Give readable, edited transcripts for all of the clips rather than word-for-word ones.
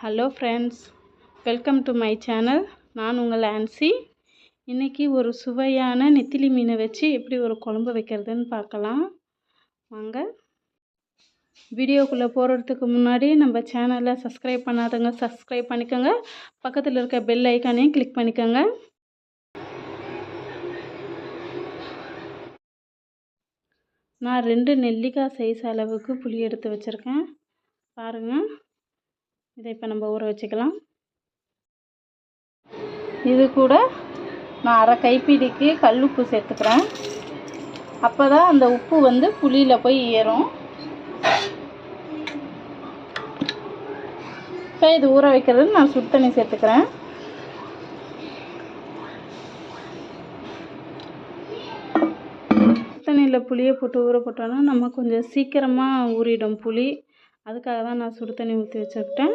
Hello friends, welcome to my channel. நான் உங்கள் ஆன்சி. இன்றைக்கி ஒரு சுவையான நெத்திலி மீனை வச்சு எப்படி ஒரு குழம்பு வைக்கிறதுன்னு பார்க்கலாம் வாங்க. வீடியோக்குள்ளே போகிறதுக்கு முன்னாடி நம்ம சேனலை சப்ஸ்கிரைப் பண்ணாதவங்க சப்ஸ்கிரைப் பண்ணிக்கோங்க. பக்கத்தில் இருக்க பெல் ஐக்கானையும் கிளிக் பண்ணிக்கோங்க. நான் 2 நெல்லிக்காய் சைஸ் அளவுக்கு புளி எடுத்து வச்சுருக்கேன். பாருங்கள், இதை இப்போ நம்ம ஊற வச்சுக்கலாம். இது கூட நான் அரை கைப்பிடிக்கு கல்லுப்பு சேர்த்துக்கிறேன். அப்போ தான் அந்த உப்பு புளியில் போய் ஏறும். இப்போ இது ஊற வைக்கிறது நான் சுடு தண்ணி சேர்த்துக்கிறேன். தண்ணியில் புளியை போட்டு ஊற போட்டோன்னா நம்ம கொஞ்சம் சீக்கிரமாக ஊறிடும் புளி. அதுக்காக தான் நான் சுடு தண்ணி ஊற்றி வச்சுக்கிட்டேன்.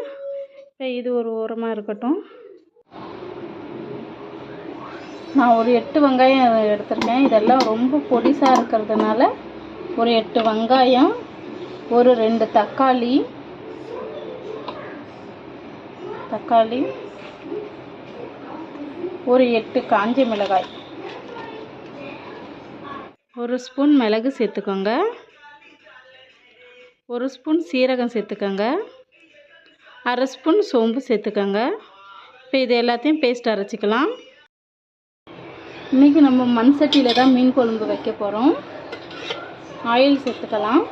இப்போ இது ஒரு ஓரமாக இருக்கட்டும். நான் ஒரு 8 வெங்காயம் எடுத்திருக்கேன். இதெல்லாம் ரொம்ப பொடிசாக இருக்கிறதுனால ஒரு 8 வெங்காயம், ஒரு 2 தக்காளி, ஒரு 8 காஞ்ச மிளகாய், 1 ஸ்பூன் மிளகு சேர்த்துக்கோங்க, 1 ஸ்பூன் சீரகம் சேர்த்துக்கோங்க, அரை ஸ்பூன் சோம்பு சேர்த்துக்கோங்க. இப்போ இது எல்லாத்தையும் பேஸ்ட் அரைச்சிக்கலாம். இன்றைக்கி நம்ம மண் சட்டியில் தான் மீன் குழம்பு வைக்க போகிறோம். ஆயில் சேர்த்துக்கலாம்.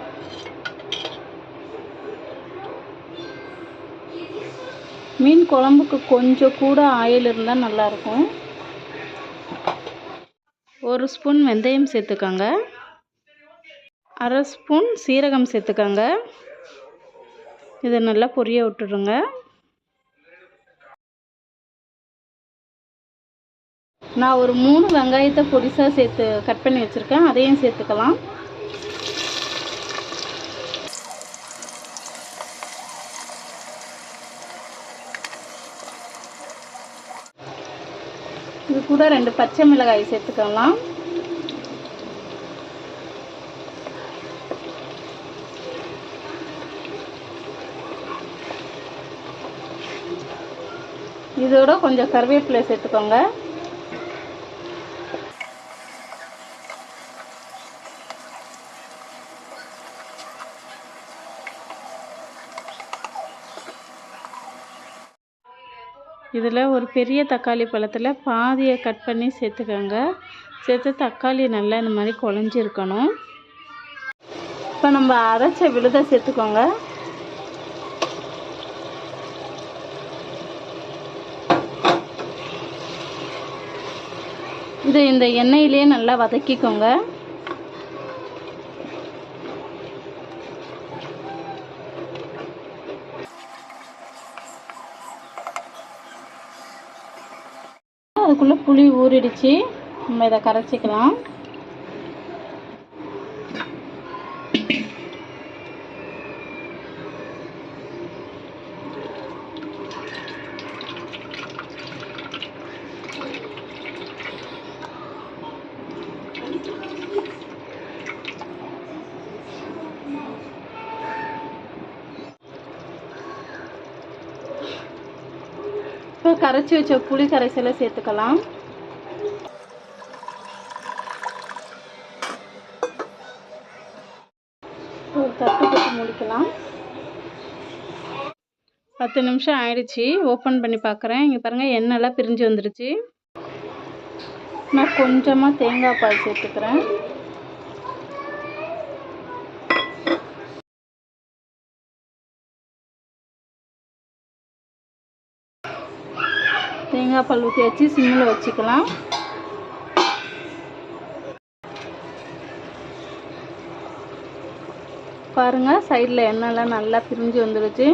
மீன் குழம்புக்கு கொஞ்சம் கூட ஆயில் இருந்தால் நல்லாயிருக்கும். 1 ஸ்பூன் வெந்தயம் சேர்த்துக்கோங்க, அரை ஸ்பூன் சீரகம் சேர்த்துக்கோங்க. இதை நல்லா பொரிய விட்டுடுங்க. நான் ஒரு 3 வெங்காயத்தை பொடிசாக கட் பண்ணி வச்சுருக்கேன். அதையும் சேர்த்துக்கலாம். இது கூட 2 பச்சை மிளகாய் சேர்த்துக்கலாம். இதோட கொஞ்சம் கருவேப்பிலை சேர்த்துக்கோங்க. இதில் ஒரு பெரிய தக்காளி பழத்தில் பாதியை கட் பண்ணி சேர்த்துக்கோங்க. சேர்த்து தக்காளி நல்லா இந்த மாதிரி குழஞ்சிருக்கணும். இப்போ நம்ம அரைச்ச விழுதை சேர்த்துக்கோங்க. இது இந்த எண்ணெயிலே நல்லா வதக்கிக்கோங்க. அதுக்குள்ளே புளி ஊறிடுச்சு. நம்ம இதை கரைச்சிக்கலாம். இப்போ கரைச்சி வச்ச புளி கரைசலை சேர்த்துக்கலாம். ஒரு தட்டு போட்டு முடிக்கலாம். 10 நிமிஷம் ஆயிடுச்சு. ஓப்பன் பண்ணி பார்க்குறேன். இங்கே பாருங்கள், எண்ணெய்லாம் பிரிஞ்சு வந்துடுச்சு. நான் கொஞ்சமாக தேங்காய் பால் சேர்த்துக்கிறேன். தேங்காய் பால் ஊற்றி வச்சு சிம்மில் வச்சுக்கலாம். பாருங்கள், சைடில் எண்ணெய்லாம் நல்லா பிரிஞ்சு வந்துடுச்சு.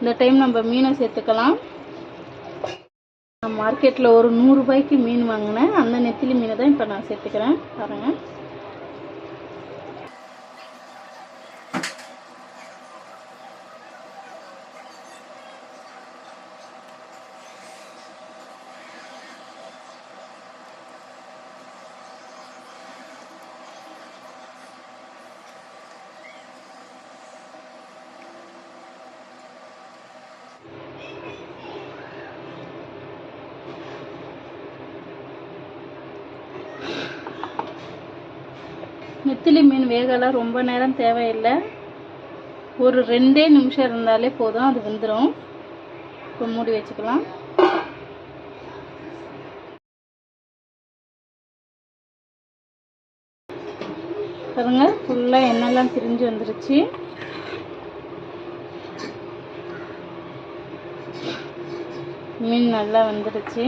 இந்த டைம் நம்ம மீனை சேர்த்துக்கலாம். நான் மார்க்கெட்டில் ஒரு 100 ரூபாய்க்கு மீன் வாங்கினேன். அந்த நெத்திலி மீனை தான் இப்போ நான் சேர்த்துக்கிறேன். பாருங்கள், நெத்திலி மீன் வேகலாம் ரொம்ப நேரம் தேவையில்லை, ஒரு 2 நிமிஷம் இருந்தாலே போதும், அது வெந்துடும். இப்போ மூடி வச்சுக்கலாம். பாருங்க, ஃபுல்லாக எண்ணெய்லாம் பிரிஞ்சு வந்துருச்சு. மீன் நல்லா வந்துருச்சு.